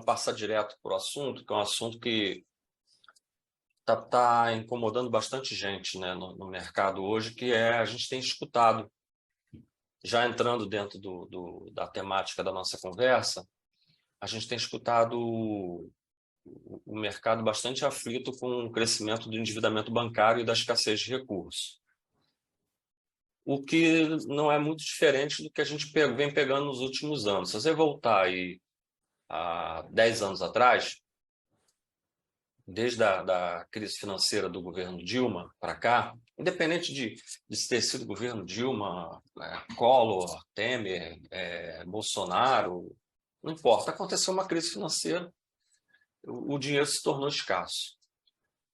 vamos passar direto para o assunto, que é um assunto que está incomodando bastante gente, né, no mercado hoje, que é a gente tem escutado, já entrando dentro da temática da nossa conversa, a gente tem escutado o mercado bastante aflito com o crescimento do endividamento bancário e da escassez de recursos. O que não é muito diferente do que a gente vem pegando nos últimos anos. Se você voltar aí há 10 anos atrás, desde a crise financeira do governo Dilma para cá, independente de ter sido governo Dilma, Collor, Temer, Bolsonaro, não importa, aconteceu uma crise financeira, o dinheiro se tornou escasso.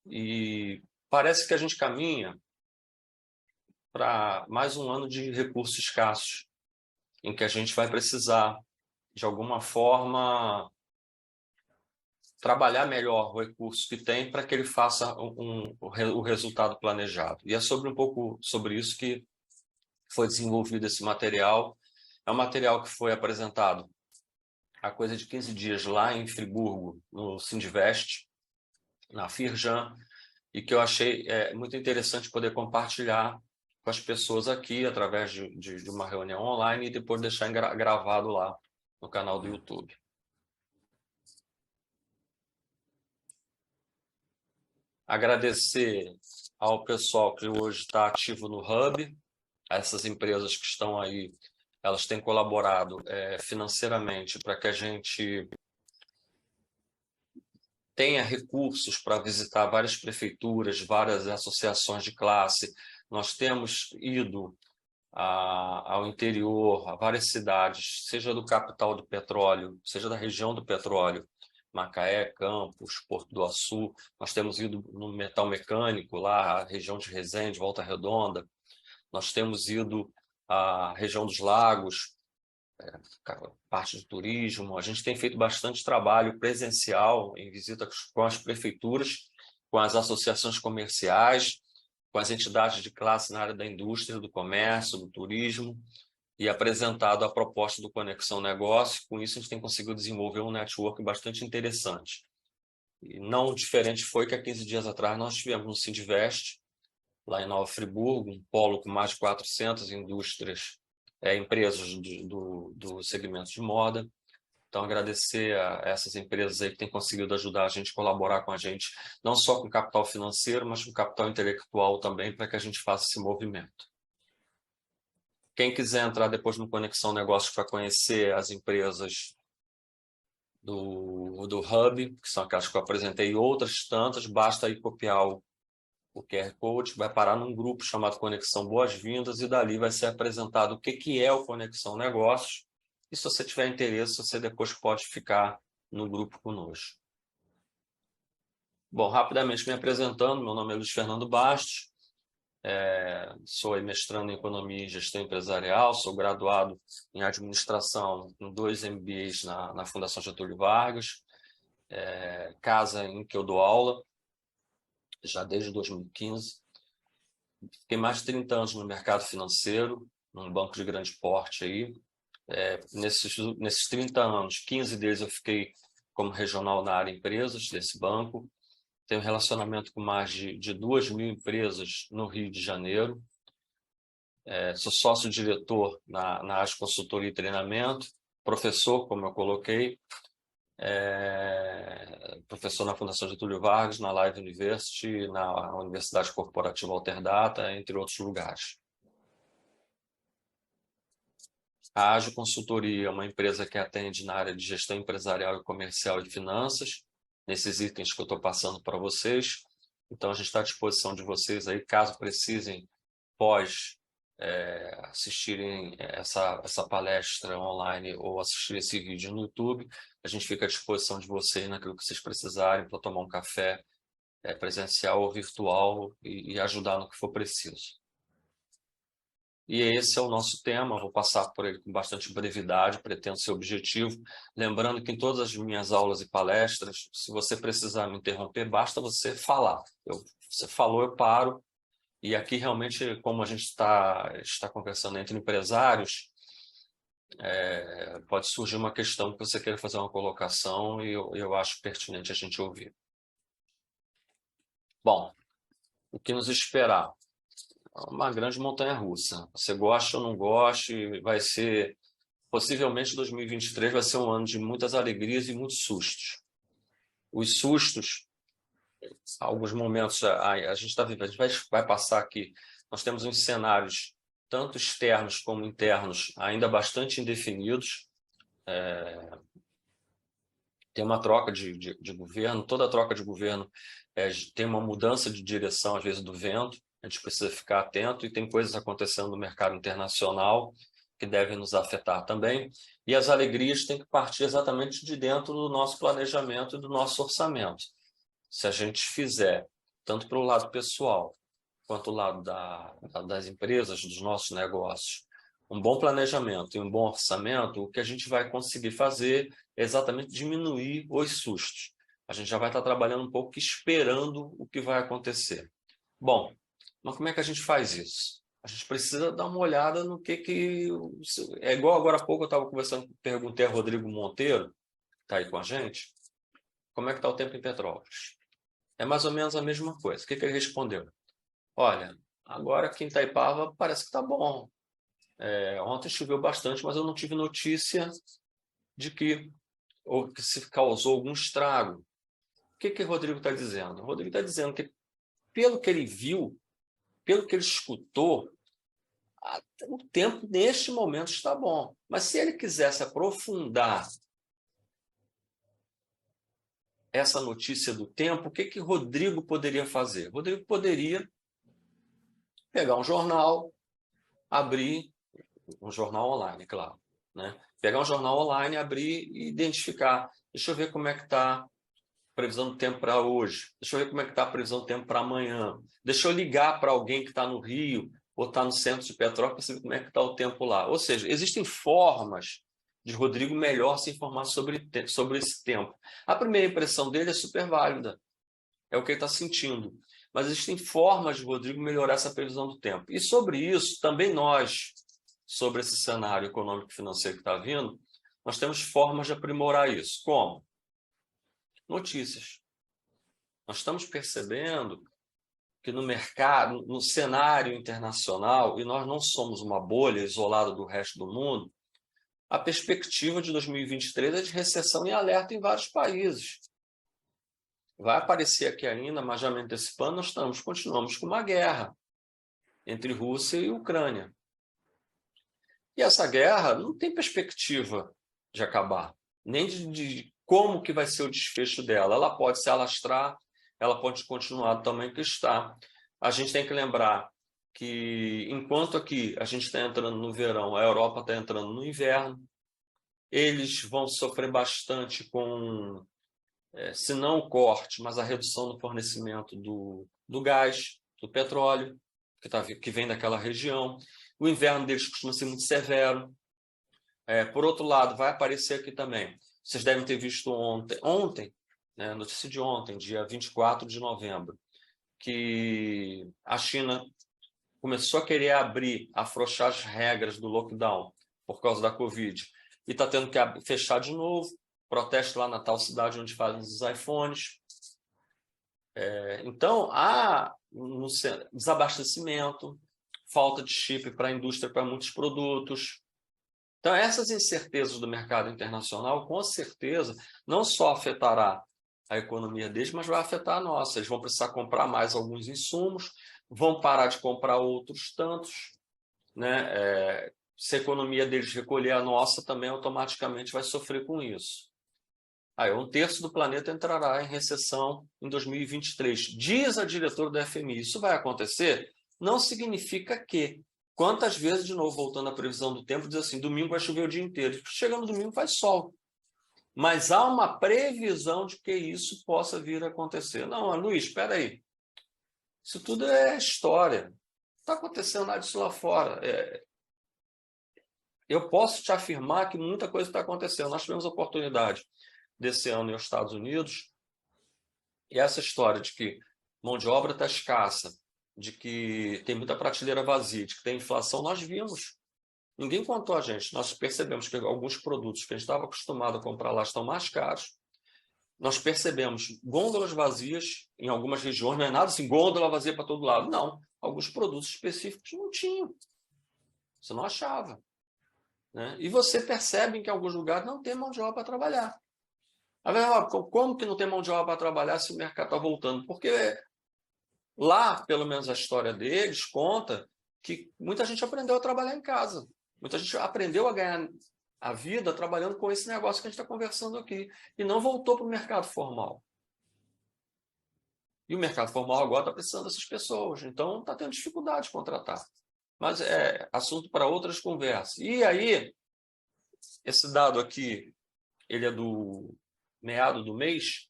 E parece que a gente caminha para mais um ano de recursos escassos, em que a gente vai precisar, de alguma forma, trabalhar melhor o recurso que tem para que ele faça o resultado planejado. E é um pouco sobre isso que foi desenvolvido esse material. É um material que foi apresentado há coisa de 15 dias lá em Friburgo, no Sindivest, na Firjan, e que eu achei muito interessante poder compartilhar com as pessoas aqui, através de uma reunião online, e depois deixar gravado lá no canal do YouTube. Agradecer ao pessoal que hoje está ativo no Hub, essas empresas que estão aí, elas têm colaborado financeiramente para que a gente tenha recursos para visitar várias prefeituras, várias associações de classe. Nós temos ido ao interior, a várias cidades, seja do capital do petróleo, seja da região do petróleo, Macaé, Campos, Porto do Açu. Nós temos ido no metal mecânico, lá, a região de Resende, Volta Redonda. Nós temos ido à região dos lagos, parte de turismo. A gente tem feito bastante trabalho presencial em visita com as prefeituras, com as associações comerciais, com as entidades de classe na área da indústria, do comércio, do turismo, e apresentado a proposta do Conexão Negócio. Com isso, a gente tem conseguido desenvolver um network bastante interessante. E não diferente foi que há 15 dias atrás nós tivemos no Sindivest, lá em Nova Friburgo, um polo com mais de 400 indústrias, empresas do segmento de moda. Então, agradecer a essas empresas aí que têm conseguido ajudar a gente, colaborar com a gente, não só com capital financeiro, mas com capital intelectual também, para que a gente faça esse movimento. Quem quiser entrar depois no Conexão Negócios para conhecer as empresas do Hub, que são aquelas que eu apresentei, e outras tantas, basta aí copiar o QR Code, vai parar num grupo chamado Conexão Boas-Vindas, e dali vai ser apresentado o que é o Conexão Negócios. E se você tiver interesse, você depois pode ficar no grupo conosco. Bom, rapidamente me apresentando, meu nome é Luiz Fernando Bastos, sou mestrando em Economia e Gestão Empresarial, sou graduado em Administração com 2 MBAs na Fundação Getúlio Vargas, casa em que eu dou aula, já desde 2015. Fiquei mais de 30 anos no mercado financeiro, num banco de grande porte aí. Nesses 30 anos, 15 deles eu fiquei como regional na área empresas desse banco. Tenho relacionamento com mais de 2.000 empresas no Rio de Janeiro. Sou sócio-diretor na área de consultoria e treinamento, professor, como eu coloquei, professor na Fundação Getúlio Vargas, na Live University, na Universidade Corporativa Alterdata, entre outros lugares. A Ágil Consultoria é uma empresa que atende na área de gestão empresarial e comercial e finanças, nesses itens que eu estou passando para vocês. Então, a gente está à disposição de vocês aí, caso precisem, assistirem essa palestra online ou assistir esse vídeo no YouTube. A gente fica à disposição de vocês naquilo que vocês precisarem para tomar um café presencial ou virtual e ajudar no que for preciso. E esse é o nosso tema, vou passar por ele com bastante brevidade, pretendo ser objetivo. Lembrando que em todas as minhas aulas e palestras, se você precisar me interromper, basta você falar. Você falou, eu paro. E aqui realmente, como a gente está conversando entre empresários, pode surgir uma questão que você queira fazer uma colocação e eu acho pertinente a gente ouvir. Bom, o que nos esperar? Uma grande montanha-russa. Você gosta ou não goste, vai ser... Possivelmente 2023 vai ser um ano de muitas alegrias e muitos sustos. Os sustos, alguns momentos, a gente vai passar aqui, nós temos uns cenários, tanto externos como internos, ainda bastante indefinidos. Tem uma troca de governo, toda troca de governo tem uma mudança de direção, às vezes, do vento, a gente precisa ficar atento, e tem coisas acontecendo no mercado internacional que devem nos afetar também, e as alegrias têm que partir exatamente de dentro do nosso planejamento e do nosso orçamento. Se a gente fizer, tanto pelo lado pessoal, quanto o lado das empresas, dos nossos negócios, um bom planejamento e um bom orçamento, o que a gente vai conseguir fazer é exatamente diminuir os sustos. A gente já vai estar trabalhando um pouco esperando o que vai acontecer. Bom, mas como é que a gente faz isso? A gente precisa dar uma olhada no que... É igual agora há pouco eu estava conversando, perguntei a Rodrigo Monteiro, que está aí com a gente, como é que está o tempo em Petrópolis? É mais ou menos a mesma coisa. O que ele respondeu? Olha, agora aqui em Itaipava parece que está bom. Ontem choveu bastante, mas eu não tive notícia de que se causou algum estrago. O que o Rodrigo está dizendo? O Rodrigo está dizendo que, pelo que ele viu, pelo que ele escutou, o tempo neste momento está bom. Mas se ele quisesse aprofundar essa notícia do tempo, o que Rodrigo poderia fazer? Rodrigo poderia pegar um jornal, abrir um jornal online, claro, né? Pegar um jornal online, abrir e identificar. Deixa eu ver como é que está a previsão do tempo para hoje. Deixa eu ver como é que está a previsão do tempo para amanhã. Deixa eu ligar para alguém que está no Rio ou está no centro de Petrópolis para saber como é que está o tempo lá. Ou seja, existem formas de Rodrigo melhor se informar sobre esse tempo. A primeira impressão dele é super válida. É o que ele está sentindo. Mas existem formas de Rodrigo melhorar essa previsão do tempo. E sobre isso, também nós, sobre esse cenário econômico e financeiro que está vindo, nós temos formas de aprimorar isso. Como? Notícias. Nós estamos percebendo que no mercado, no cenário internacional, e nós não somos uma bolha isolada do resto do mundo, a perspectiva de 2023 é de recessão e alerta em vários países. Vai aparecer aqui ainda, mas já me antecipando, continuamos com uma guerra entre Rússia e Ucrânia. E essa guerra não tem perspectiva de acabar, nem de como que vai ser o desfecho dela. Ela pode se alastrar, ela pode continuar do tamanho que está. A gente tem que lembrar que, enquanto aqui a gente está entrando no verão, a Europa está entrando no inverno, eles vão sofrer bastante com, se não o corte, mas a redução no fornecimento do gás, do petróleo, que vem daquela região. O inverno deles costuma ser muito severo. Por outro lado, vai aparecer aqui também. Vocês devem ter visto ontem, né, notícia de ontem, dia 24 de novembro, que a China começou a querer afrouxar as regras do lockdown por causa da Covid. E está tendo que fechar de novo. Protesto lá na tal cidade onde fazem os iPhones. Então, há um desabastecimento, falta de chip para a indústria, para muitos produtos. Então, essas incertezas do mercado internacional, com certeza, não só afetará a economia deles, mas vai afetar a nossa. Eles vão precisar comprar mais alguns insumos, vão parar de comprar outros tantos, né? Se a economia deles recolher a nossa, também automaticamente vai sofrer com isso. Aí, 1/3 do planeta entrará em recessão em 2023. Diz a diretora da FMI. Isso vai acontecer? Não significa que. Quantas vezes, de novo, voltando à previsão do tempo, diz assim, domingo vai chover o dia inteiro. Chegando no domingo faz sol. Mas há uma previsão de que isso possa vir a acontecer. Não, Luiz, espera aí. Isso tudo é história. Não está acontecendo nada disso lá fora. Eu posso te afirmar que muita coisa está acontecendo. Nós tivemos a oportunidade desse ano nos Estados Unidos, e essa história de que mão de obra está escassa, de que tem muita prateleira vazia, de que tem inflação, nós vimos. Ninguém contou a gente. Nós percebemos que alguns produtos que a gente estava acostumado a comprar lá estão mais caros. Nós percebemos gôndolas vazias em algumas regiões, não é nada assim, gôndola vazia para todo lado. Não, alguns produtos específicos não tinham. Você não achava. Né? E você percebe que em alguns lugares não tem mão de obra para trabalhar. Como que não tem mão de obra para trabalhar se o mercado está voltando? Porque lá, pelo menos a história deles, conta que muita gente aprendeu a trabalhar em casa. Muita gente aprendeu a ganhar a vida trabalhando com esse negócio que a gente está conversando aqui. E não voltou para o mercado formal. E o mercado formal agora está precisando dessas pessoas. Então, está tendo dificuldade de contratar. Mas é assunto para outras conversas. E aí, esse dado aqui, ele é do meado do mês.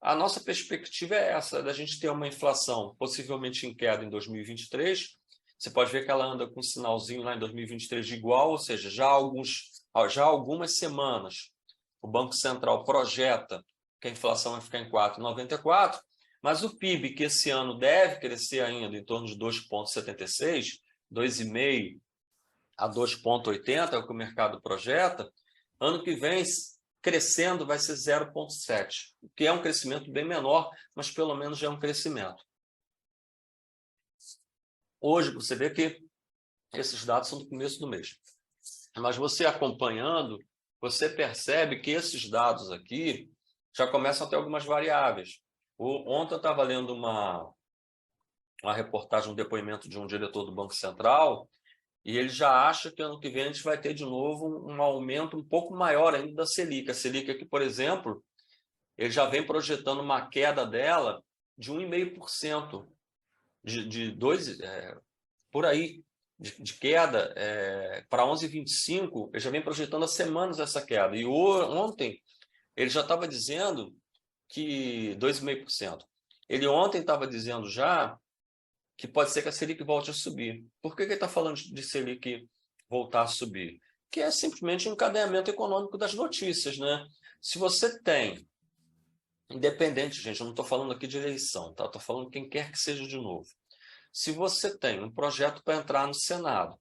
A nossa perspectiva é essa, da gente ter uma inflação possivelmente em queda em 2023. Você pode ver que ela anda com um sinalzinho lá em 2023 de igual, ou seja, já há algumas semanas o Banco Central projeta que a inflação vai ficar em 4,94, mas o PIB, que esse ano deve crescer ainda em torno de 2,76, 2,5 a 2,80, é o que o mercado projeta, ano que vem, crescendo, vai ser 0,7, que é um crescimento bem menor, mas pelo menos já é um crescimento. Hoje, você vê que esses dados são do começo do mês. Mas você acompanhando, você percebe que esses dados aqui já começam a ter algumas variáveis. Ontem eu estava lendo uma reportagem, um depoimento de um diretor do Banco Central, e ele já acha que ano que vem a gente vai ter de novo um aumento um pouco maior ainda da Selic. A Selic aqui, por exemplo, ele já vem projetando uma queda dela de 1,5%, por aí, de queda para 11,25%. Ele já vem projetando há semanas essa queda. E ontem ele já estava dizendo que 2,5%. Ele ontem estava dizendo já que pode ser que a Selic volte a subir. Por que ele está falando de Selic voltar a subir? Que é simplesmente um encadeamento econômico das notícias, né? Se você tem, independente, gente, eu não estou falando aqui de eleição, tá? Estou falando quem quer que seja de novo. Se você tem um projeto para entrar no Senado,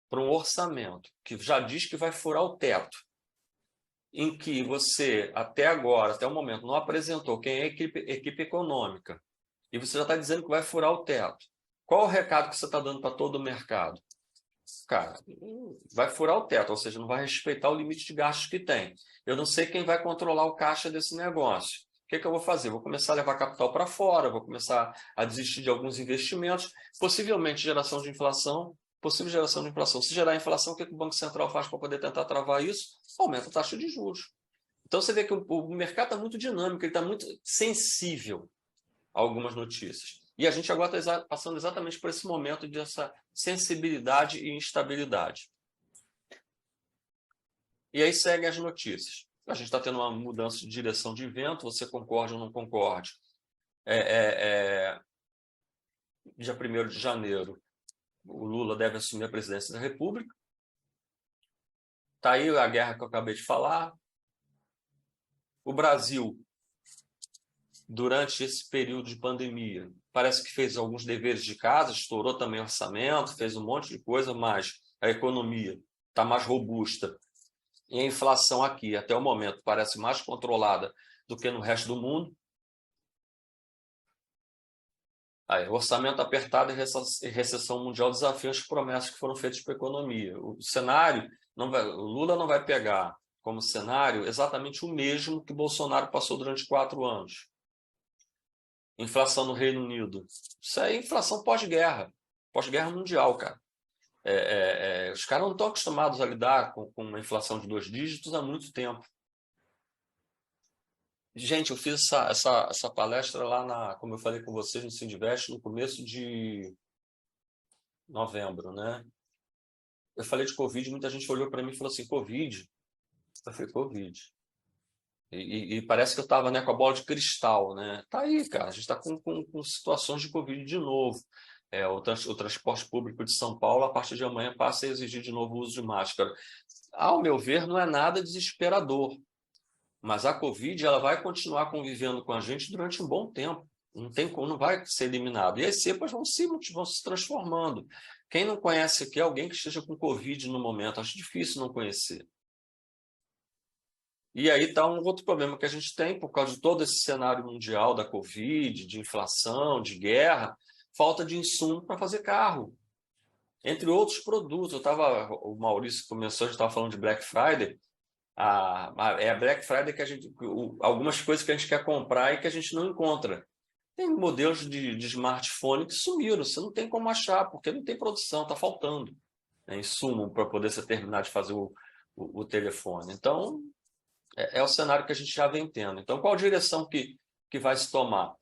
para um orçamento, que já diz que vai furar o teto, em que você, até agora, até o momento, não apresentou quem é a equipe econômica, e você já está dizendo que vai furar o teto. Qual o recado que você está dando para todo o mercado? Cara, vai furar o teto, ou seja, não vai respeitar o limite de gastos que tem. Eu não sei quem vai controlar o caixa desse negócio. O que eu vou fazer? Vou começar a levar capital para fora, vou começar a desistir de alguns investimentos, possivelmente geração de inflação, possível geração de inflação. Se gerar inflação, o que o Banco Central faz para poder tentar travar isso? Aumenta a taxa de juros. Então você vê que o mercado está muito dinâmico, ele está muito sensível algumas notícias. E a gente agora está passando exatamente por esse momento dessa sensibilidade e instabilidade. E aí seguem as notícias. A gente está tendo uma mudança de direção de vento, você concorde ou não concorde. Dia 1º de janeiro, o Lula deve assumir a presidência da República. Está aí a guerra que eu acabei de falar. O Brasil, durante esse período de pandemia, parece que fez alguns deveres de casa, estourou também orçamento, fez um monte de coisa, mas a economia está mais robusta. E a inflação aqui, até o momento, parece mais controlada do que no resto do mundo. Aí, orçamento apertado e recessão mundial desafiam as promessas que foram feitas para a economia. O cenário, o Lula não vai pegar como cenário exatamente o mesmo que Bolsonaro passou durante 4 anos. Inflação no Reino Unido. Isso é inflação pós-guerra mundial, cara. Os caras não estão acostumados a lidar com uma inflação de 2 dígitos há muito tempo. Gente, eu fiz essa palestra lá, como eu falei com vocês, no Sindivest, no começo de novembro, né? Eu falei de Covid, muita gente olhou para mim e falou assim, Covid? Eu falei, Covid. E parece que eu estava, né, com a bola de cristal, né? Tá aí, cara, a gente está com situações de Covid de novo. O transporte público de São Paulo, a partir de amanhã, passa a exigir de novo o uso de máscara. Ao meu ver, não é nada desesperador. Mas a Covid ela vai continuar convivendo com a gente durante um bom tempo. não vai ser eliminado. E as cepas vão se transformando. Quem não conhece aqui alguém que esteja com Covid no momento, acho difícil não conhecer. E aí está um outro problema que a gente tem, por causa de todo esse cenário mundial da Covid, de inflação, de guerra, falta de insumo para fazer carro, entre outros produtos. O Maurício começou, a gente estava falando de Black Friday. É a Black Friday que algumas coisas que a gente quer comprar e que a gente não encontra. Tem modelos de smartphone que sumiram, você não tem como achar, porque não tem produção, está faltando, né, insumo para poder você terminar de fazer o telefone. Então, é o cenário que a gente já vem tendo. Então, qual direção que vai se tomar?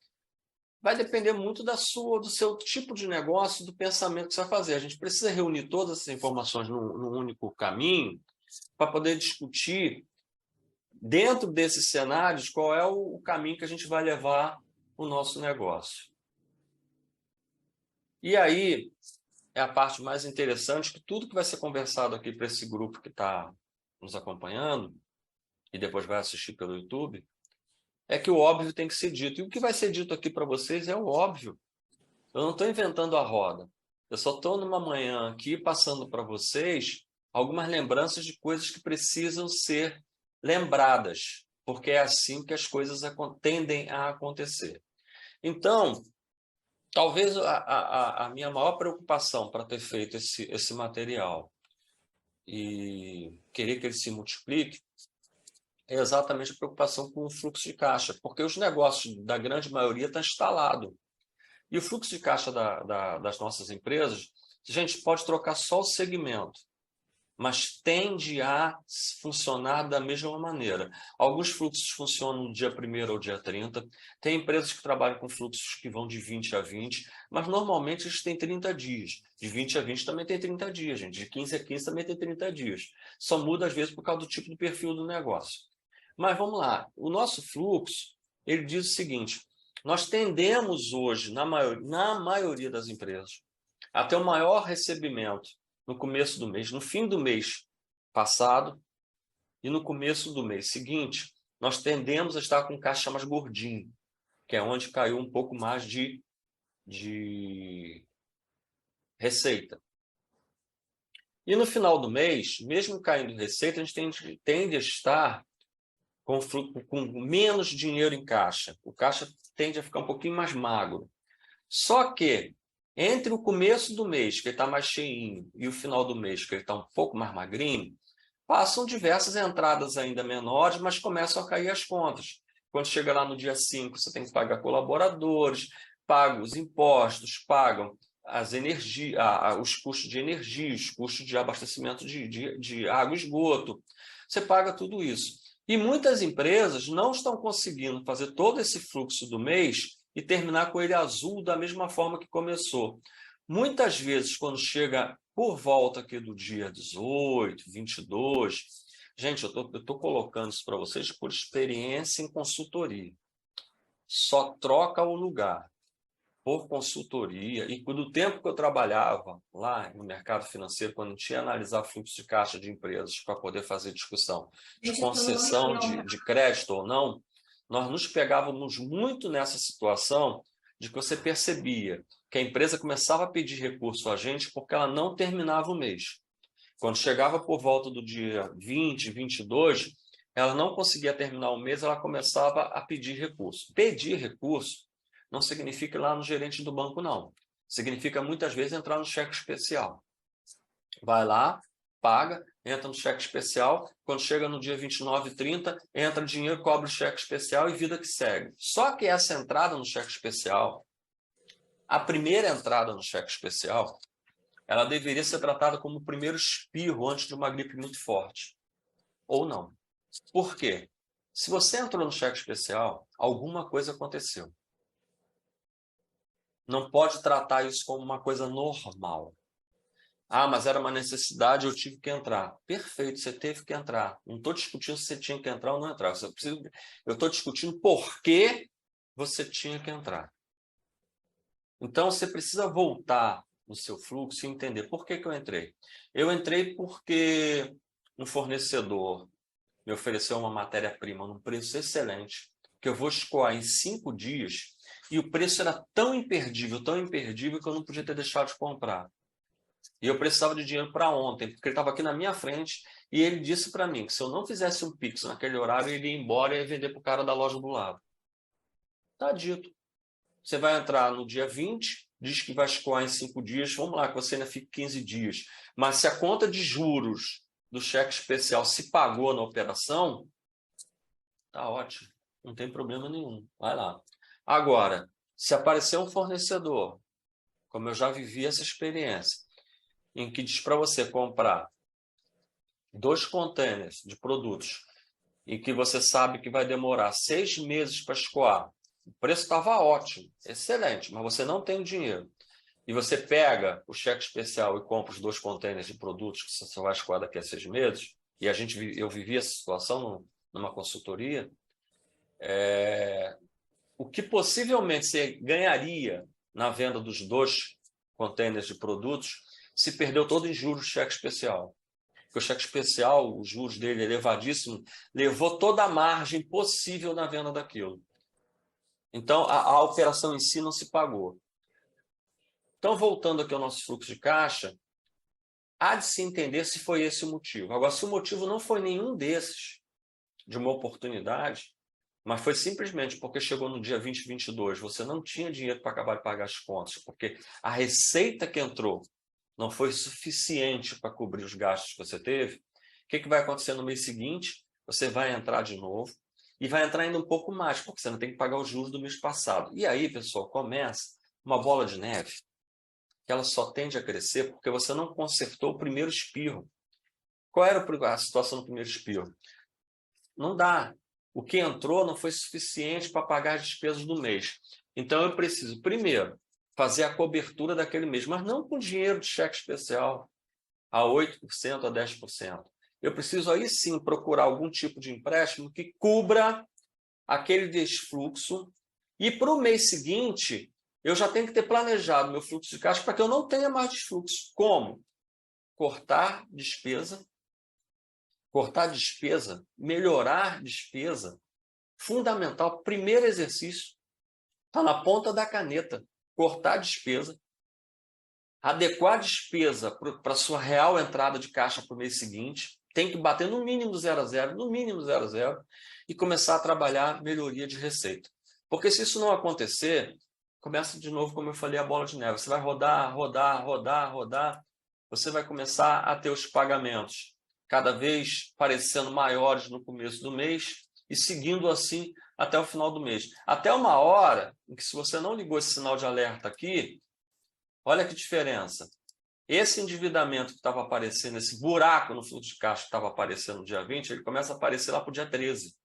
Vai depender muito do seu tipo de negócio, do pensamento que você vai fazer. A gente precisa reunir todas essas informações num único caminho para poder discutir, dentro desses cenários, qual é o caminho que a gente vai levar o nosso negócio. E aí é a parte mais interessante, que tudo que vai ser conversado aqui para esse grupo que está nos acompanhando, e depois vai assistir pelo YouTube, é que o óbvio tem que ser dito. E o que vai ser dito aqui para vocês é o óbvio. Eu não estou inventando a roda. Eu só estou numa manhã aqui passando para vocês algumas lembranças de coisas que precisam ser lembradas, porque é assim que as coisas tendem a acontecer. Então, talvez a minha maior preocupação para ter feito esse material e querer que ele se multiplique é exatamente a preocupação com o fluxo de caixa, porque os negócios da grande maioria estão instalados. E o fluxo de caixa das nossas empresas, a gente pode trocar só o segmento, mas tende a funcionar da mesma maneira. Alguns fluxos funcionam no dia 1º ou dia 30, tem empresas que trabalham com fluxos que vão de 20 a 20, mas normalmente eles têm 30 dias. De 20 a 20 também tem 30 dias, gente. De 15 a 15 também tem 30 dias. Só muda, às vezes, por causa do tipo de perfil do negócio. Mas vamos lá, o nosso fluxo, ele diz o seguinte: nós tendemos hoje, na maioria das empresas, a ter o maior recebimento no começo do mês, no fim do mês passado e no começo do mês seguinte. Nós tendemos a estar com o caixa mais gordinho, que é onde caiu um pouco mais de receita. E no final do mês, mesmo caindo receita, a gente tende a estar com menos dinheiro em caixa. O caixa tende a ficar um pouquinho mais magro. Só que, entre o começo do mês, que ele está mais cheinho, e o final do mês, que ele está um pouco mais magrinho, passam diversas entradas ainda menores, mas começam a cair as contas. Quando chega lá no dia 5, você tem que pagar colaboradores, paga os impostos, pagam as os custos de energia, os custos de abastecimento de água e esgoto. Você paga tudo isso. E muitas empresas não estão conseguindo fazer todo esse fluxo do mês e terminar com ele azul da mesma forma que começou. Muitas vezes, quando chega por volta aqui do dia 18, 22, gente, eu estou colocando isso para vocês por experiência em consultoria. Só troca o lugar por consultoria. E do tempo que eu trabalhava lá no mercado financeiro, quando tinha que analisar fluxo de caixa de empresas para poder fazer discussão de concessão de crédito ou não, nós nos pegávamos muito nessa situação de que você percebia que a empresa começava a pedir recurso a gente porque ela não terminava o mês. Quando chegava por volta do dia 20, 22, ela não conseguia terminar o mês, ela começava a pedir recurso. Pedir recurso não significa ir lá no gerente do banco, não. Significa, muitas vezes, entrar no cheque especial. Vai lá, paga, entra no cheque especial, quando chega no dia 29, 30, entra dinheiro, cobre o cheque especial e vida que segue. Só que essa entrada no cheque especial, a primeira entrada no cheque especial, ela deveria ser tratada como o primeiro espirro antes de uma gripe muito forte. Ou não. Por quê? Se você entrou no cheque especial, alguma coisa aconteceu. Não pode tratar isso como uma coisa normal. Ah, mas era uma necessidade, eu tive que entrar. Perfeito, você teve que entrar. Não estou discutindo se você tinha que entrar ou não entrar. Eu estou discutindo por que você tinha que entrar. Então, você precisa voltar no seu fluxo e entender por que eu entrei. Eu entrei porque um fornecedor me ofereceu uma matéria-prima num preço excelente, que eu vou escoar em 5 dias, e o preço era tão imperdível que eu não podia ter deixado de comprar. E eu precisava de dinheiro para ontem, porque ele estava aqui na minha frente e ele disse para mim que se eu não fizesse um Pix naquele horário, ele ia embora e ia vender para o cara da loja do lado. Está dito. Você vai entrar no dia 20, diz que vai escoar em 5 dias, vamos lá, que você ainda fica 15 dias. Mas se a conta de juros do cheque especial se pagou na operação, tá ótimo, não tem problema nenhum, vai lá. Agora, se aparecer um fornecedor, como eu já vivi essa experiência, em que diz para você comprar 2 containers de produtos e que você sabe que vai demorar 6 meses para escoar, o preço estava ótimo, excelente, mas você não tem o dinheiro. E você pega o cheque especial e compra os 2 containers de produtos que você só vai escoar daqui a 6 meses, e eu vivi essa situação numa consultoria, o que possivelmente você ganharia na venda dos 2 containers de produtos se perdeu todo em juros do cheque especial. Porque o cheque especial, os juros dele elevadíssimo, levou toda a margem possível na venda daquilo. Então, a operação em si não se pagou. Então, voltando aqui ao nosso fluxo de caixa, há de se entender se foi esse o motivo. Agora, se o motivo não foi nenhum desses, de uma oportunidade, mas foi simplesmente porque chegou no dia 2022, você não tinha dinheiro para acabar de pagar as contas, porque a receita que entrou não foi suficiente para cobrir os gastos que você teve, o que vai acontecer no mês seguinte? Você vai entrar de novo e vai entrar ainda um pouco mais, porque você não tem que pagar os juros do mês passado. E aí, pessoal, começa uma bola de neve, que ela só tende a crescer porque você não consertou o primeiro espirro. Qual era a situação do primeiro espirro? Não dá. O que entrou não foi suficiente para pagar as despesas do mês. Então, eu preciso, primeiro, fazer a cobertura daquele mês, mas não com dinheiro de cheque especial, a 8%, a 10%. Eu preciso aí sim procurar algum tipo de empréstimo que cubra aquele desfluxo e para o mês seguinte eu já tenho que ter planejado meu fluxo de caixa para que eu não tenha mais desfluxo. Como? Cortar despesa, melhorar despesa, fundamental, primeiro exercício, está na ponta da caneta, cortar despesa, adequar a despesa para a sua real entrada de caixa para o mês seguinte, tem que bater no mínimo 0 a 0, no mínimo 0 a 0, e começar a trabalhar melhoria de receita. Porque se isso não acontecer, começa de novo, como eu falei, a bola de neve. Você vai rodar, você vai começar a ter os pagamentos cada vez parecendo maiores no começo do mês e seguindo assim até o final do mês. Até uma hora em que, se você não ligou esse sinal de alerta aqui, olha que diferença. Esse endividamento que estava aparecendo, esse buraco no fluxo de caixa que estava aparecendo no dia 20, ele começa a aparecer lá para o dia 13.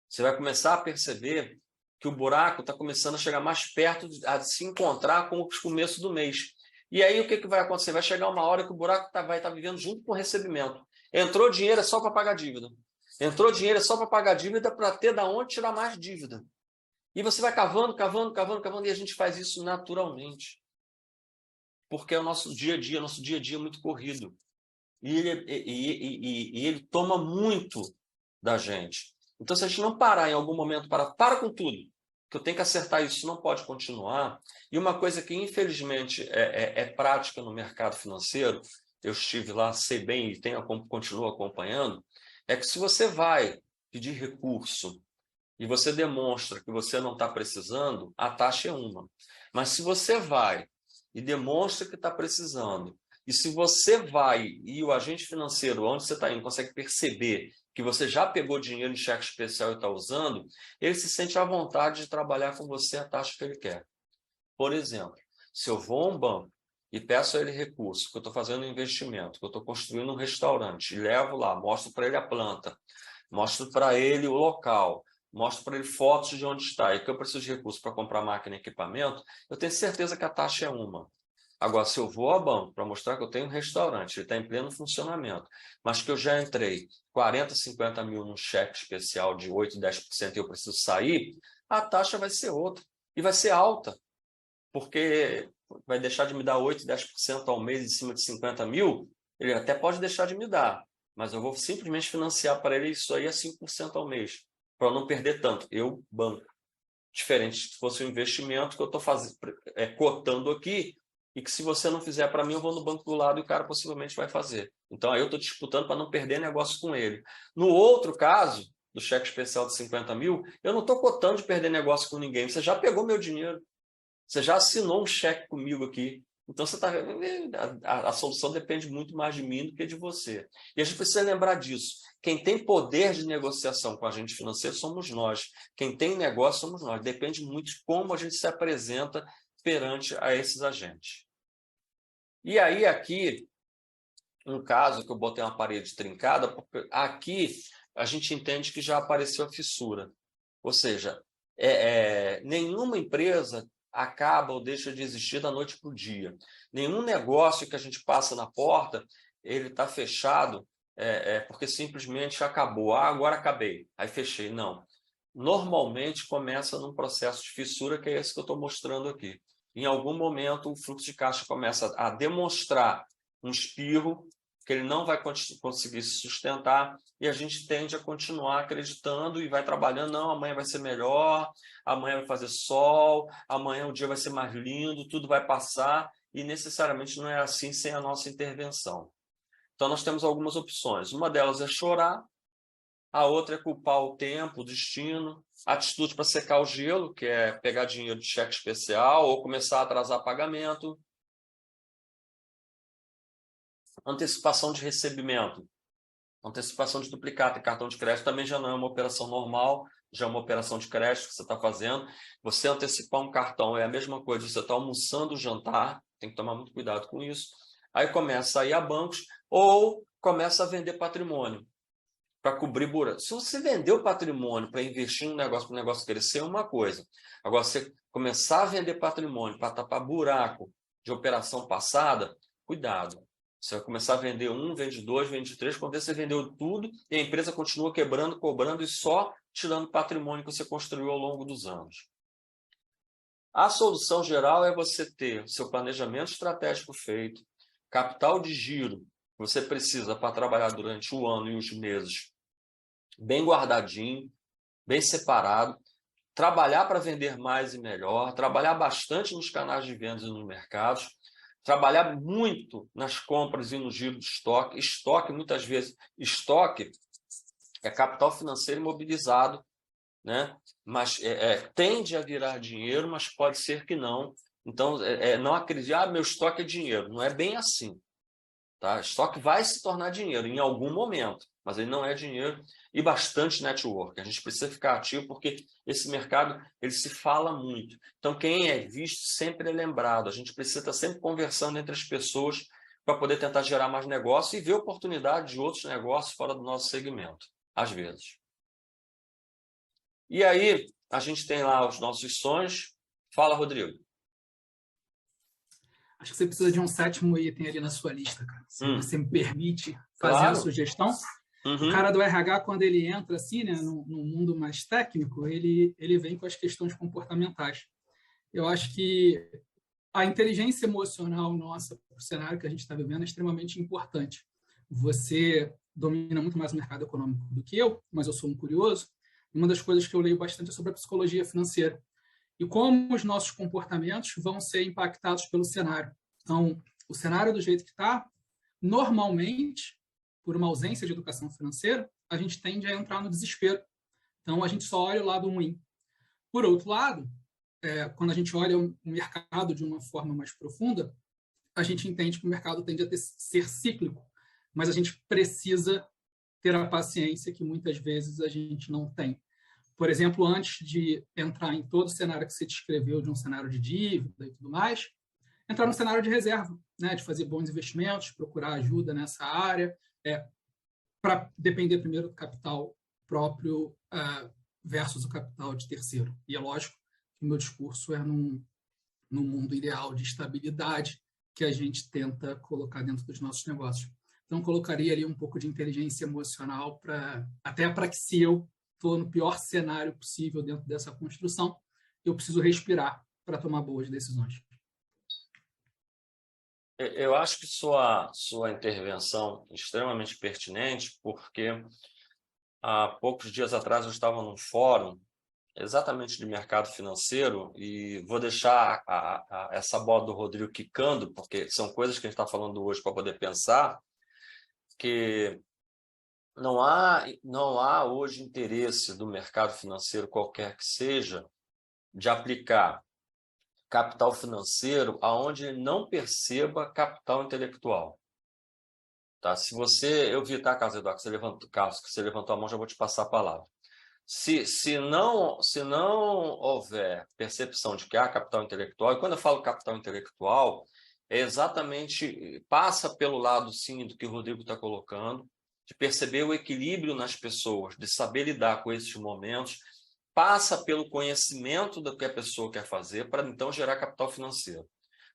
Você vai começar a perceber que o buraco está começando a chegar mais perto de se encontrar com o começo do mês. E aí o que vai acontecer? Vai chegar uma hora que o buraco vai estar vivendo junto com o recebimento. Entrou dinheiro é só para pagar dívida. Entrou dinheiro é só para pagar dívida para ter da onde tirar mais dívida. E você vai cavando, e a gente faz isso naturalmente. Porque é o nosso dia a dia é muito corrido. E ele toma muito da gente. Então, se a gente não parar em algum momento, para com tudo, que eu tenho que acertar isso, não pode continuar. E uma coisa que, infelizmente, é prática no mercado financeiro, eu estive lá, sei bem e continuo acompanhando, é que se você vai pedir recurso e você demonstra que você não está precisando, a taxa é uma. Mas se você vai e demonstra que está precisando, e se você vai e o agente financeiro, onde você está indo, consegue perceber que você já pegou dinheiro em cheque especial e está usando, ele se sente à vontade de trabalhar com você a taxa que ele quer. Por exemplo, se eu vou a um banco e peço a ele recurso, que eu estou fazendo um investimento, que eu estou construindo um restaurante, e levo lá, mostro para ele a planta, mostro para ele o local, mostro para ele fotos de onde está, e que eu preciso de recurso para comprar máquina e equipamento, eu tenho certeza que a taxa é uma. Agora, se eu vou ao banco para mostrar que eu tenho um restaurante, ele está em pleno funcionamento, mas que eu já entrei 40, 50 mil num cheque especial de 8, 10% e eu preciso sair, a taxa vai ser outra. E vai ser alta, porque vai deixar de me dar 8, 10% ao mês em cima de 50 mil, ele até pode deixar de me dar, mas eu vou simplesmente financiar para ele isso aí a 5% ao mês, para não perder tanto. Eu banco. Diferente se fosse um investimento que eu estou cotando aqui, e que se você não fizer para mim, eu vou no banco do lado e o cara possivelmente vai fazer. Então, aí eu estou disputando para não perder negócio com ele. No outro caso, do cheque especial de 50 mil, eu não estou cotando de perder negócio com ninguém. Você já pegou meu dinheiro. Você já assinou um cheque comigo aqui. Então, a solução depende muito mais de mim do que de você. E a gente precisa lembrar disso. Quem tem poder de negociação com o agente financeiro somos nós. Quem tem negócio somos nós. Depende muito de como a gente se apresenta perante a esses agentes. E aí, aqui, um caso que eu botei uma parede trincada, porque aqui a gente entende que já apareceu a fissura. Ou seja, nenhuma empresa acaba ou deixa de existir da noite para o dia. Nenhum negócio que a gente passa na porta, ele está fechado porque simplesmente acabou. Agora acabei, aí fechei. Não. Normalmente começa num processo de fissura, que é esse que eu estou mostrando aqui. Em algum momento, o fluxo de caixa começa a demonstrar um espirro, que ele não vai conseguir se sustentar, e a gente tende a continuar acreditando e vai trabalhando. Não, amanhã vai ser melhor, amanhã vai fazer sol, amanhã o dia vai ser mais lindo, tudo vai passar, e necessariamente não é assim sem a nossa intervenção. Então, nós temos algumas opções. Uma delas é chorar, a outra é culpar o tempo, o destino, atitude para secar o gelo, que é pegar dinheiro de cheque especial ou começar a atrasar pagamento. Antecipação de recebimento, antecipação de duplicata e cartão de crédito também já não é uma operação normal, já é uma operação de crédito que você está fazendo. Você antecipar um cartão é a mesma coisa, você está almoçando o jantar, tem que tomar muito cuidado com isso. Aí começa a ir a bancos ou começa a vender patrimônio para cobrir buraco. Se você vender o patrimônio para investir no negócio, para o negócio crescer, é uma coisa. Agora, você começar a vender patrimônio para tapar buraco de operação passada, cuidado. Você vai começar a vender um, vende dois, vende três, quando você vendeu tudo e a empresa continua quebrando, cobrando e só tirando patrimônio que você construiu ao longo dos anos. A solução geral é você ter seu planejamento estratégico feito, capital de giro que você precisa para trabalhar durante o ano e os meses bem guardadinho, bem separado, trabalhar para vender mais e melhor, trabalhar bastante nos canais de vendas e nos mercados, trabalhar muito nas compras e no giro de estoque. Estoque, muitas vezes, estoque é capital financeiro imobilizado, né? Mas tende a virar dinheiro, mas pode ser que não. Então, não acredite, meu estoque é dinheiro. Não é bem assim. Tá? Estoque vai se tornar dinheiro em algum momento, mas ele não é dinheiro. E bastante network. A gente precisa ficar ativo porque esse mercado ele se fala muito. Então, quem é visto sempre é lembrado. A gente precisa estar sempre conversando entre as pessoas para poder tentar gerar mais negócio e ver oportunidade de outros negócios fora do nosso segmento, às vezes. E aí, a gente tem lá os nossos sonhos. Fala, Rodrigo. Acho que você precisa de um sétimo item ali na sua lista, cara. Se você me permite fazer Claro. a sugestão. O cara do RH, quando ele entra assim, né, no mundo mais técnico, ele vem com as questões comportamentais. Eu acho que a inteligência emocional nossa para o cenário que a gente está vivendo é extremamente importante. Você domina muito mais o mercado econômico do que eu, mas eu sou um curioso. Uma das coisas que eu leio bastante é sobre a psicologia financeira e como os nossos comportamentos vão ser impactados pelo cenário. Então, o cenário do jeito que está, normalmente, por uma ausência de educação financeira, a gente tende a entrar no desespero. Então, a gente só olha o lado ruim. Por outro lado, quando a gente olha o mercado de uma forma mais profunda, a gente entende que o mercado tende a ser cíclico, mas a gente precisa ter a paciência que muitas vezes a gente não tem. Por exemplo, antes de entrar em todo o cenário que você descreveu, de um cenário de dívida e tudo mais, entrar no cenário de reserva, né, de fazer bons investimentos, procurar ajuda nessa área, para depender primeiro do capital próprio versus o capital de terceiro. E é lógico que o meu discurso é num mundo ideal de estabilidade que a gente tenta colocar dentro dos nossos negócios. Então, colocaria ali um pouco de inteligência emocional até para que, se eu estou no pior cenário possível dentro dessa construção, eu preciso respirar para tomar boas decisões. Eu acho que sua intervenção é extremamente pertinente, porque há poucos dias atrás eu estava num fórum exatamente de mercado financeiro, e vou deixar essa bola do Rodrigo quicando, porque são coisas que a gente está falando hoje para poder pensar, que não há hoje interesse do mercado financeiro, qualquer que seja, de aplicar capital financeiro aonde ele não perceba capital intelectual. Tá? Se você... Eu vi, tá, Carlos Eduardo, Carlos, que você levantou a mão, já vou te passar a palavra. Se não houver percepção de que há capital intelectual, e quando eu falo capital intelectual, é exatamente, passa pelo lado, sim, do que o Rodrigo está colocando, de perceber o equilíbrio nas pessoas, de saber lidar com esses momentos, passa pelo conhecimento do que a pessoa quer fazer, para então gerar capital financeiro,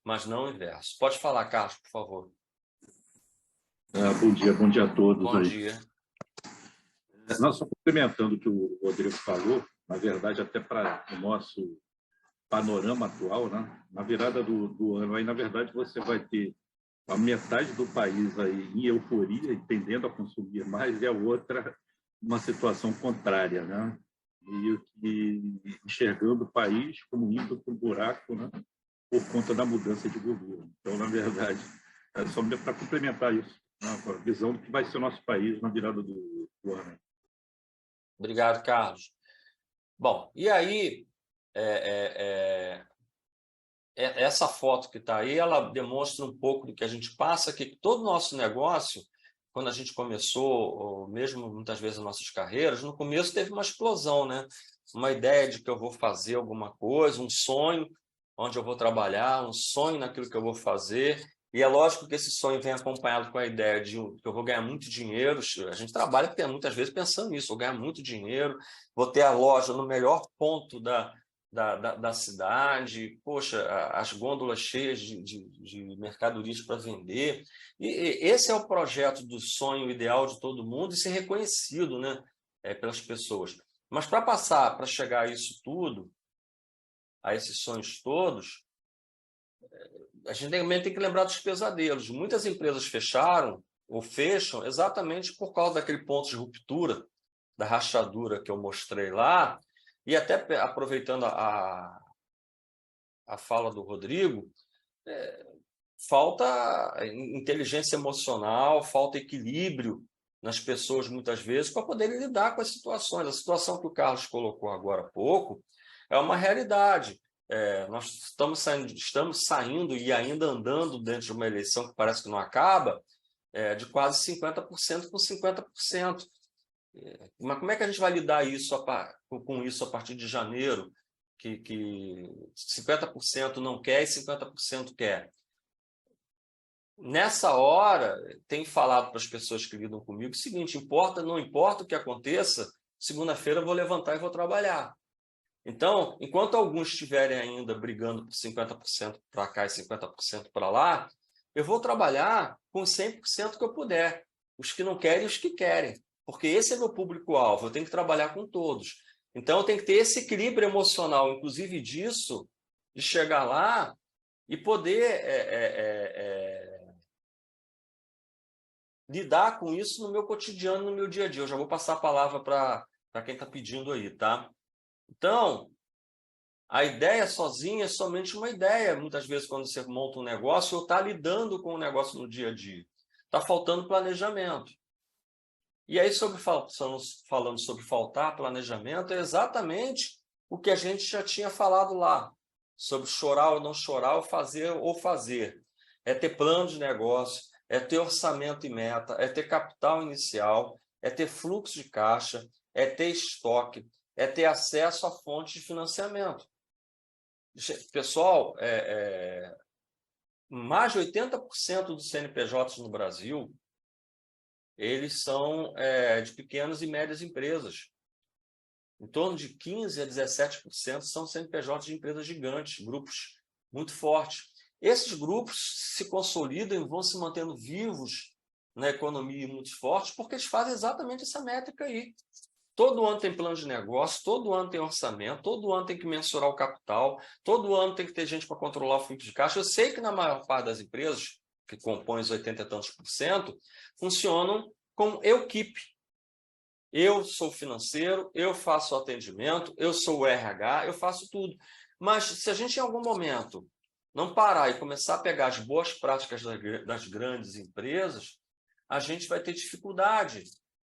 mas não o inverso. Pode falar, Carlos, por favor. Bom dia a todos. Bom dia. Nós só complementando o que o Rodrigo falou, na verdade, até para o nosso panorama atual, né? Na virada do ano, aí, na verdade, você vai ter a metade do país aí em euforia, tendendo a consumir mais, e a outra uma situação contrária, né? E enxergando o país como indo para o buraco, né? Por conta da mudança de governo. Então, na verdade, é só para complementar isso, né? A visão do que vai ser o nosso país na virada do ano. Obrigado, Carlos. Bom, e aí, essa foto que está aí, ela demonstra um pouco do que a gente passa, que todo o nosso negócio, quando a gente começou, ou mesmo muitas vezes nas nossas carreiras, no começo teve uma explosão, né? Uma ideia de que eu vou fazer alguma coisa, um sonho onde eu vou trabalhar, um sonho naquilo que eu vou fazer. E é lógico que esse sonho vem acompanhado com a ideia de que eu vou ganhar muito dinheiro. A gente trabalha muitas vezes pensando nisso, vou ganhar muito dinheiro, vou ter a loja no melhor ponto da cidade, poxa, as gôndolas cheias de mercadorias para vender. E esse é o projeto do sonho ideal de todo mundo e ser reconhecido, né, pelas pessoas. Mas para chegar a isso tudo, a esses sonhos todos, a gente também tem que lembrar dos pesadelos. Muitas empresas fecharam ou fecham exatamente por causa daquele ponto de ruptura, da rachadura que eu mostrei lá, e até aproveitando a fala do Rodrigo, falta inteligência emocional, falta equilíbrio nas pessoas muitas vezes para poderem lidar com as situações. A situação que o Carlos colocou agora há pouco é uma realidade. Nós estamos saindo e ainda andando dentro de uma eleição que parece que não acaba, de quase 50% com 50%. Mas como é que a gente vai lidar com isso a partir de janeiro, que 50% não quer e 50% quer? Nessa hora, tenho falado para as pessoas que lidam comigo o seguinte: não importa o que aconteça, segunda-feira eu vou levantar e vou trabalhar. Então, enquanto alguns estiverem ainda brigando por 50% para cá e 50% para lá, eu vou trabalhar com 100% que eu puder. Os que não querem e os que querem. Porque esse é meu público-alvo, eu tenho que trabalhar com todos. Então, eu tenho que ter esse equilíbrio emocional, inclusive disso, de chegar lá e poder lidar com isso no meu cotidiano, no meu dia a dia. Eu já vou passar a palavra para quem está pedindo aí, tá? Então, a ideia sozinha é somente uma ideia. Muitas vezes, quando você monta um negócio, ou está lidando com o negócio no dia a dia. Está faltando planejamento. E aí, falando sobre faltar planejamento, é exatamente o que a gente já tinha falado lá, sobre chorar ou não chorar, ou fazer. É ter plano de negócio, é ter orçamento e meta, é ter capital inicial, é ter fluxo de caixa, é ter estoque, é ter acesso a fontes de financiamento. Pessoal, mais de 80% dos CNPJs no Brasil, eles são de pequenas e médias empresas. Em torno de 15% a 17% são CNPJs de empresas gigantes, grupos muito fortes. Esses grupos se consolidam e vão se mantendo vivos na economia muito fortes porque eles fazem exatamente essa métrica aí. Todo ano tem plano de negócio, todo ano tem orçamento, todo ano tem que mensurar o capital, todo ano tem que ter gente para controlar o fluxo de caixa. Eu sei que na maior parte das empresas, que compõem os 80 e tantos %, funcionam com equipe. Eu sou financeiro, eu faço atendimento, eu sou o RH, eu faço tudo. Mas se a gente, em algum momento, não parar e começar a pegar as boas práticas das grandes empresas, a gente vai ter dificuldade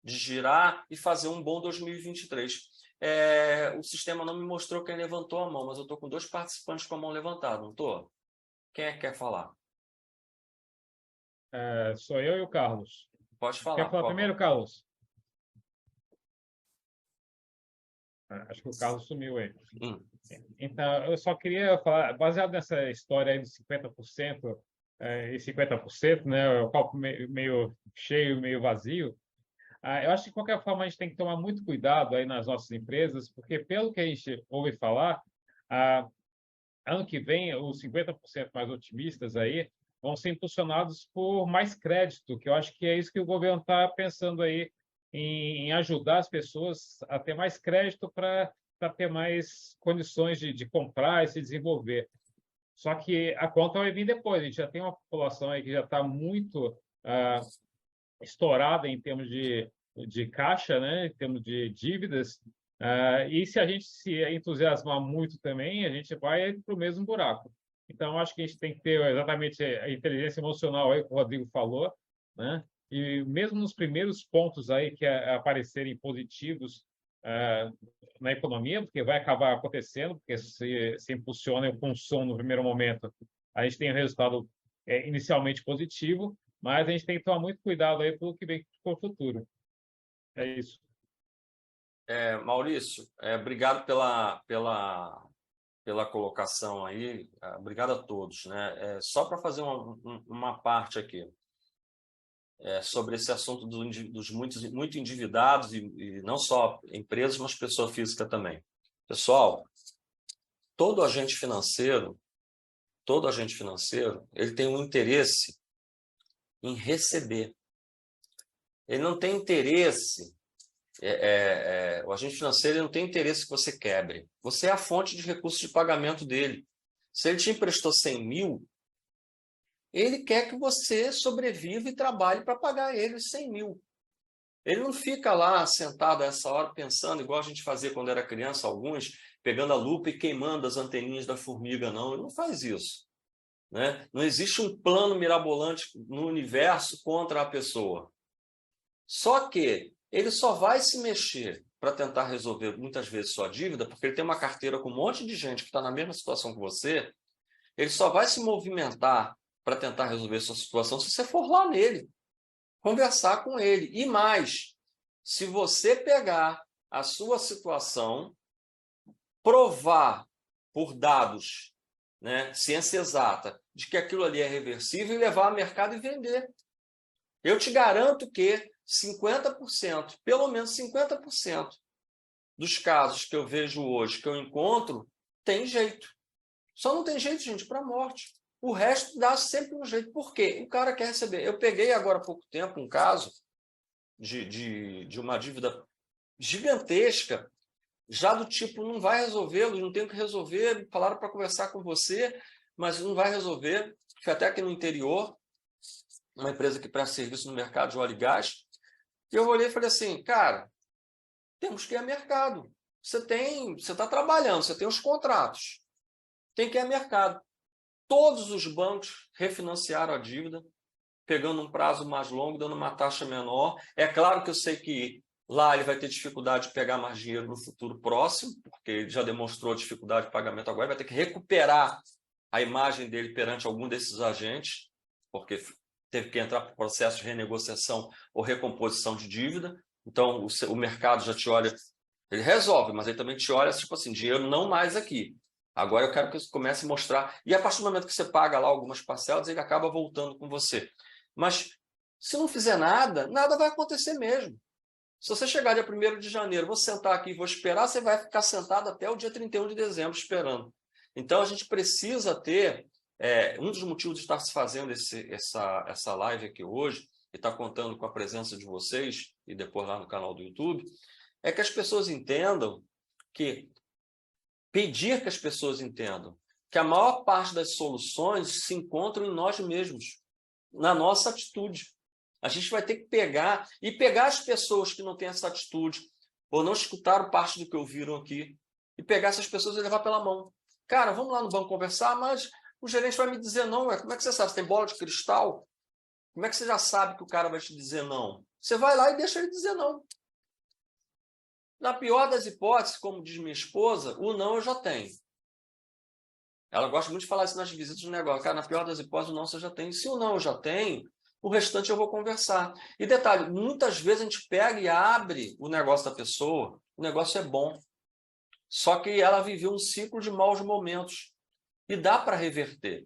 de girar e fazer um bom 2023. O sistema não me mostrou quem levantou a mão, mas eu estou com 2 participantes com a mão levantada, não estou? Quem é que quer falar? Sou eu e o Carlos. Pode falar. Quer falar primeiro, Carlos? Acho que o Carlos sumiu aí. Então, eu só queria falar, baseado nessa história aí dos 50% e 50%, né, o copo meio cheio, meio vazio, eu acho que, de qualquer forma, a gente tem que tomar muito cuidado aí nas nossas empresas, porque, pelo que a gente ouve falar, ano que vem, os 50% mais otimistas aí vão ser impulsionados por mais crédito, que eu acho que é isso que o governo está pensando aí, em ajudar as pessoas a ter mais crédito para ter mais condições de comprar e se desenvolver. Só que a conta vai vir depois. A gente já tem uma população aí que já está muito estourada em termos de caixa, né? Em termos de dívidas. E se a gente se entusiasmar muito também, a gente vai para o mesmo buraco. Então, acho que a gente tem que ter exatamente a inteligência emocional aí que o Rodrigo falou, né? E mesmo nos primeiros pontos aí que aparecerem positivos na economia, porque vai acabar acontecendo, porque se impulsiona o consumo no primeiro momento, a gente tem um resultado inicialmente positivo, mas a gente tem que tomar muito cuidado aí pelo que vem para o futuro. É isso. Maurício, obrigado pela colocação aí, obrigado a todos, né? Só para fazer uma parte aqui, sobre esse assunto dos muito endividados, e não só empresas, mas pessoa física também. Pessoal, todo agente financeiro, ele tem um interesse em receber. Ele não tem interesse, o agente financeiro ele não tem interesse que você quebre. Você é a fonte de recursos de pagamento dele. Se ele te emprestou 100 mil, ele quer que você sobreviva e trabalhe para pagar ele os 100 mil. Ele não fica lá sentado a essa hora pensando, igual a gente fazia quando era criança, alguns, pegando a lupa e queimando as anteninhas da formiga, não. Ele não faz isso, né? Não existe um plano mirabolante no universo contra a pessoa. Só que ele só vai se mexer para tentar resolver, muitas vezes, sua dívida, porque ele tem uma carteira com um monte de gente que está na mesma situação que você. Ele só vai se movimentar para tentar resolver sua situação se você for lá nele, conversar com ele. E mais, se você pegar a sua situação, provar por dados, né, ciência exata, de que aquilo ali é reversível e levar ao mercado e vender. Eu te garanto que 50%, pelo menos 50% dos casos que eu vejo hoje, que eu encontro, tem jeito. Só não tem jeito, gente, para a morte. O resto dá sempre um jeito. Por quê? O cara quer receber. Eu peguei agora há pouco tempo um caso de uma dívida gigantesca, já do tipo, não vai resolver, não tem o que resolver, falaram para conversar com você, mas não vai resolver. Foi até aqui no interior, uma empresa que presta serviço no mercado de óleo e gás, e eu olhei e falei assim, cara, temos que ir a mercado. Você está trabalhando, você tem os contratos, tem que ir a mercado. Todos os bancos refinanciaram a dívida, pegando um prazo mais longo, dando uma taxa menor. É claro que eu sei que lá ele vai ter dificuldade de pegar mais dinheiro no futuro próximo, porque ele já demonstrou dificuldade de pagamento agora, vai ter que recuperar a imagem dele perante algum desses agentes, porque teve que entrar para o processo de renegociação ou recomposição de dívida. Então, o mercado já te olha, ele resolve, mas ele também te olha, tipo assim, dinheiro não mais aqui. Agora eu quero que você comece a mostrar. E a partir do momento que você paga lá algumas parcelas, ele acaba voltando com você. Mas se não fizer nada, nada vai acontecer mesmo. Se você chegar dia 1º de janeiro, vou sentar aqui e vou esperar, você vai ficar sentado até o dia 31 de dezembro esperando. Então a gente precisa ter, um dos motivos de estar se fazendo essa live aqui hoje, e estar contando com a presença de vocês, e depois lá no canal do YouTube, é que as pessoas entendam que pedir que as pessoas entendam que a maior parte das soluções se encontram em nós mesmos, na nossa atitude. A gente vai ter que pegar as pessoas que não têm essa atitude, ou não escutaram parte do que ouviram aqui, e pegar essas pessoas e levar pela mão. Cara, vamos lá no banco conversar, mas o gerente vai me dizer não. Como é que você sabe? Você tem bola de cristal? Como é que você já sabe que o cara vai te dizer não? Você vai lá e deixa ele dizer não. Na pior das hipóteses, como diz minha esposa, o não eu já tenho. Ela gosta muito de falar isso nas visitas de negócio. Cara, na pior das hipóteses, o não você já tem. Se o não eu já tenho, o restante eu vou conversar. E detalhe, muitas vezes a gente pega e abre o negócio da pessoa, o negócio é bom. Só que ela viveu um ciclo de maus momentos. E dá para reverter.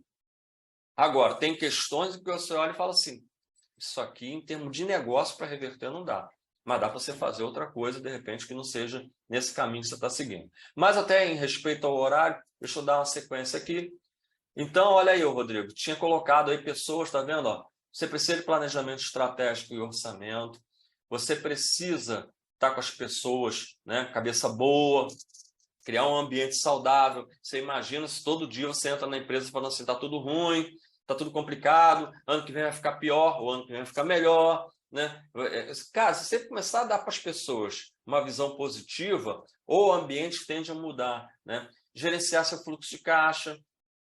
Agora, tem questões que você olha e fala assim, isso aqui, em termos de negócio, para reverter não dá. Mas dá para você fazer outra coisa, de repente, que não seja nesse caminho que você está seguindo. Mas até em respeito ao horário, deixa eu dar uma sequência aqui. Então, olha aí, Rodrigo, tinha colocado aí pessoas, tá vendo? Ó, você precisa de planejamento estratégico e orçamento, você precisa estar com as pessoas, né, cabeça boa, criar um ambiente saudável. Você imagina se todo dia você entra na empresa falando assim, está tudo ruim, está tudo complicado, ano que vem vai ficar pior, ou ano que vem vai ficar melhor. Né? Cara, se você começar a dar para as pessoas uma visão positiva, ou o ambiente tende a mudar. Né? Gerenciar seu fluxo de caixa,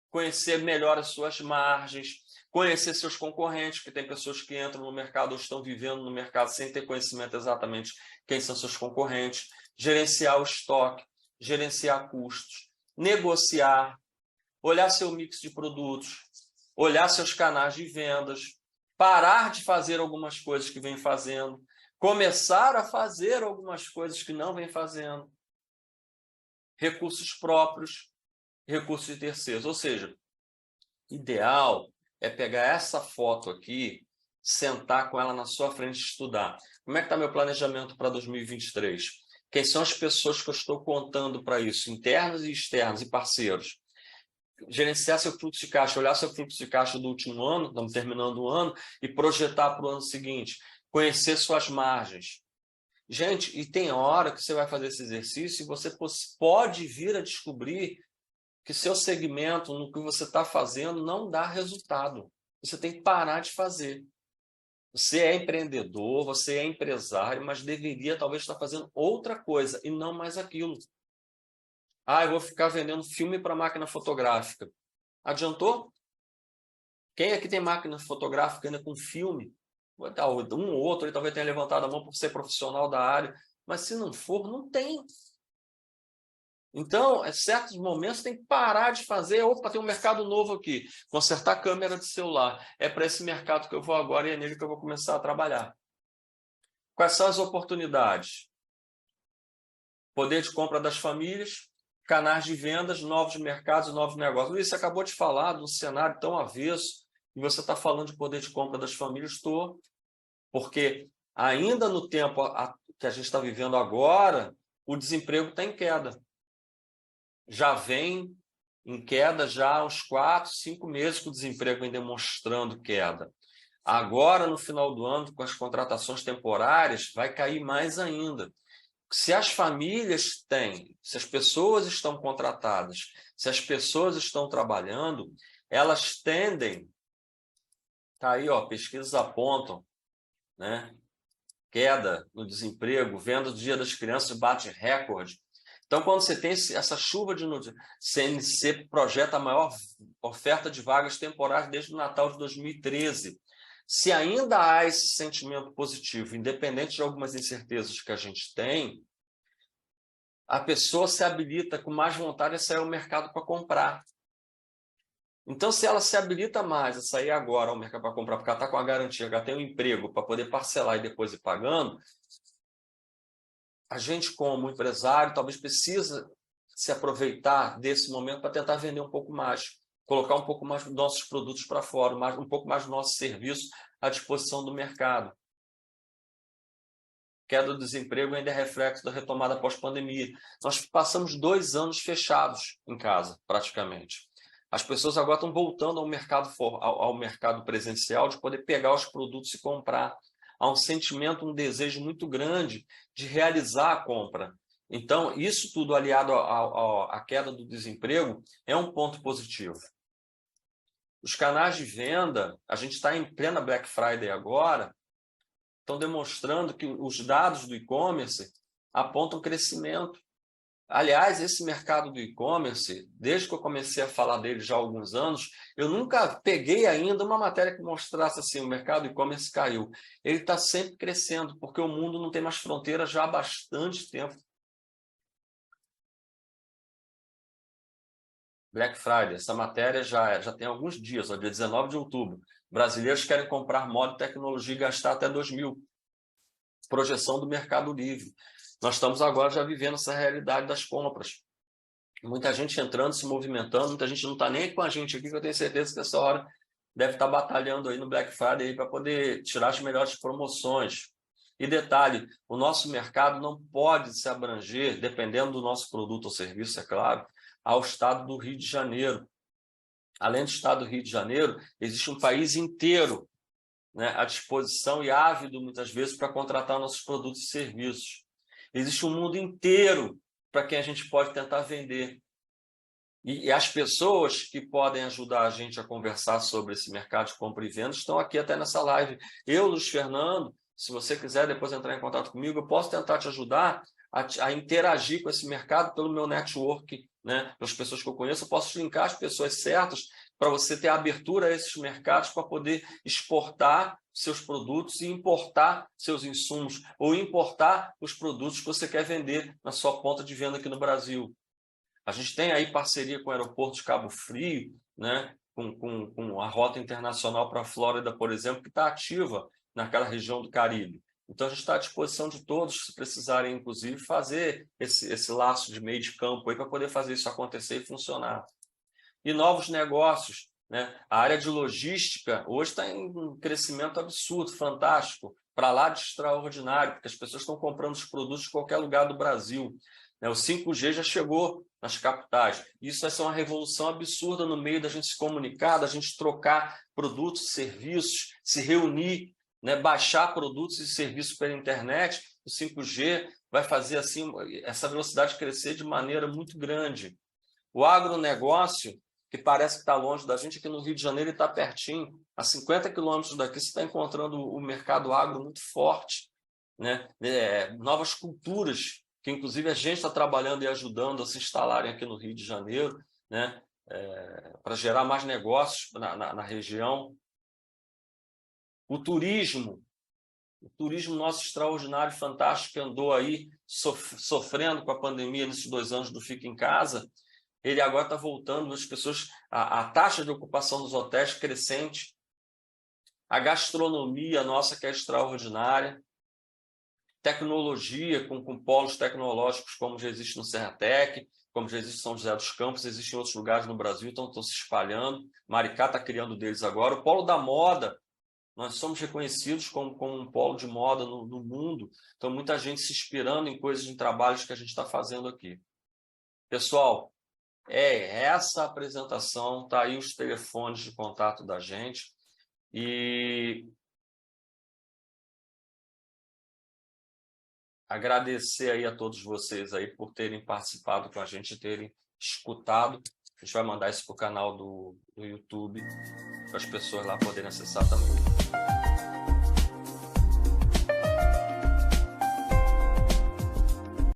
conhecer melhor as suas margens, conhecer seus concorrentes, porque tem pessoas que entram no mercado ou estão vivendo no mercado sem ter conhecimento exatamente quem são seus concorrentes, gerenciar o estoque, gerenciar custos, negociar, olhar seu mix de produtos, olhar seus canais de vendas, parar de fazer algumas coisas que vem fazendo, começar a fazer algumas coisas que não vem fazendo, recursos próprios, recursos de terceiros. Ou seja, ideal é pegar essa foto aqui, sentar com ela na sua frente e estudar. Como é que está meu planejamento para 2023? Quem são as pessoas que eu estou contando para isso? Internos e externos e parceiros. Gerenciar seu fluxo de caixa, olhar seu fluxo de caixa do último ano, estamos terminando o ano, e projetar para o ano seguinte. Conhecer suas margens. Gente, e tem hora que você vai fazer esse exercício e você pode vir a descobrir que seu segmento, no que você está fazendo, não dá resultado. Você tem que parar de fazer. Você é empreendedor, você é empresário, mas deveria talvez estar fazendo outra coisa e não mais aquilo. Eu vou ficar vendendo filme para máquina fotográfica. Adiantou? Quem aqui tem máquina fotográfica ainda com filme? Um ou outro, ele talvez tenha levantado a mão por ser profissional da área, mas se não for, não tem. Então, em certos momentos, tem que parar de fazer. Opa, tem um mercado novo aqui. Consertar câmera de celular. É para esse mercado que eu vou agora e é nele que eu vou começar a trabalhar. Quais são as oportunidades? Poder de compra das famílias, canais de vendas, novos mercados, novos negócios. Luiz, você acabou de falar de um cenário tão avesso e você está falando de poder de compra das famílias. Estou. Porque ainda no tempo que a gente está vivendo agora, o desemprego está em queda. Já vem em queda já há uns 4, 5 meses que o desemprego vem demonstrando queda. Agora, no final do ano, com as contratações temporárias, vai cair mais ainda. Se as famílias têm, se as pessoas estão contratadas, se as pessoas estão trabalhando, elas tendem, tá aí, ó, pesquisas apontam, né? Queda no desemprego, venda do Dia das Crianças bate recorde. Então, quando você tem essa chuva de notícias, CNC projeta a maior oferta de vagas temporárias desde o Natal de 2013. Se ainda há esse sentimento positivo, independente de algumas incertezas que a gente tem, a pessoa se habilita com mais vontade a sair ao mercado para comprar. Então, se ela se habilita mais a sair agora ao mercado para comprar, porque ela está com a garantia, ela tem um emprego para poder parcelar e depois ir pagando, a gente, como empresário, talvez precisa se aproveitar desse momento para tentar vender um pouco mais, colocar um pouco mais dos nossos produtos para fora, um pouco mais do nosso serviço à disposição do mercado. Queda do desemprego ainda é reflexo da retomada pós-pandemia. Nós passamos 2 anos fechados em casa, praticamente. As pessoas agora estão voltando ao mercado presencial de poder pegar os produtos e comprar. Há um sentimento, um desejo muito grande de realizar a compra. Então, isso tudo aliado à queda do desemprego é um ponto positivo. Os canais de venda, a gente está em plena Black Friday agora, estão demonstrando que os dados do e-commerce apontam crescimento. Aliás, esse mercado do e-commerce, desde que eu comecei a falar dele já há alguns anos, eu nunca peguei ainda uma matéria que mostrasse assim, o mercado do e-commerce caiu. Ele está sempre crescendo, porque o mundo não tem mais fronteiras já há bastante tempo. Black Friday, essa matéria já tem alguns dias, dia 19 de outubro. Brasileiros querem comprar moda e tecnologia e gastar até 2.000. Projeção do Mercado Livre. Nós estamos agora já vivendo essa realidade das compras. Muita gente entrando, se movimentando, muita gente não está nem com a gente aqui, que eu tenho certeza que essa hora deve estar batalhando aí no Black Friday para poder tirar as melhores promoções. E detalhe, o nosso mercado não pode se abranger, dependendo do nosso produto ou serviço, é claro, ao estado do Rio de Janeiro. Além do estado do Rio de Janeiro, existe um país inteiro, né, à disposição e ávido, muitas vezes, para contratar nossos produtos e serviços. Existe um mundo inteiro para quem a gente pode tentar vender. E as pessoas que podem ajudar a gente a conversar sobre esse mercado de compra e venda estão aqui até nessa live. Eu, Luiz Fernando, se você quiser depois entrar em contato comigo, eu posso tentar te ajudar a interagir com esse mercado pelo meu network, né? Pelas pessoas que eu conheço, eu posso linkar as pessoas certas para você ter abertura a esses mercados para poder exportar seus produtos e importar seus insumos ou importar os produtos que você quer vender na sua ponta de venda aqui no Brasil. A gente tem aí parceria com o aeroporto de Cabo Frio, né? com a rota internacional para a Flórida, por exemplo, que está ativa naquela região do Caribe. Então, a gente está à disposição de todos, se precisarem, inclusive, fazer esse laço de meio de campo aí para poder fazer isso acontecer e funcionar. E novos negócios, né? A área de logística hoje está em um crescimento absurdo, fantástico, para lá de extraordinário, porque as pessoas estão comprando os produtos de qualquer lugar do Brasil. O 5G já chegou nas capitais. Isso vai ser uma revolução absurda no meio da gente se comunicar, da gente trocar produtos, serviços, se reunir, né, baixar produtos e serviços pela internet. O 5G vai fazer assim essa velocidade crescer de maneira muito grande. O agronegócio, que parece que está longe da gente, aqui no Rio de Janeiro está pertinho. A 50 quilômetros daqui você está encontrando o mercado agro muito forte, né? Novas culturas, que inclusive a gente está trabalhando e ajudando a se instalarem aqui no Rio de Janeiro, né? Para gerar mais negócios na região. O turismo nosso extraordinário, fantástico, que andou aí sofrendo com a pandemia nesses 2 anos do Fica em Casa, ele agora está voltando, as pessoas, a taxa de ocupação dos hotéis crescente, a gastronomia nossa que é extraordinária, tecnologia com polos tecnológicos como já existe no Serratec, como já existe em São José dos Campos, existe em outros lugares no Brasil, então estão se espalhando. Maricá está criando deles agora. O polo da moda, nós somos reconhecidos como um polo de moda no mundo, então muita gente se inspirando em coisas, em trabalhos que a gente está fazendo aqui. Pessoal, essa apresentação, tá aí os telefones de contato da gente e agradecer aí a todos vocês aí por terem participado com a gente, terem escutado. A gente vai mandar isso para o canal do YouTube, para as pessoas lá poderem acessar também.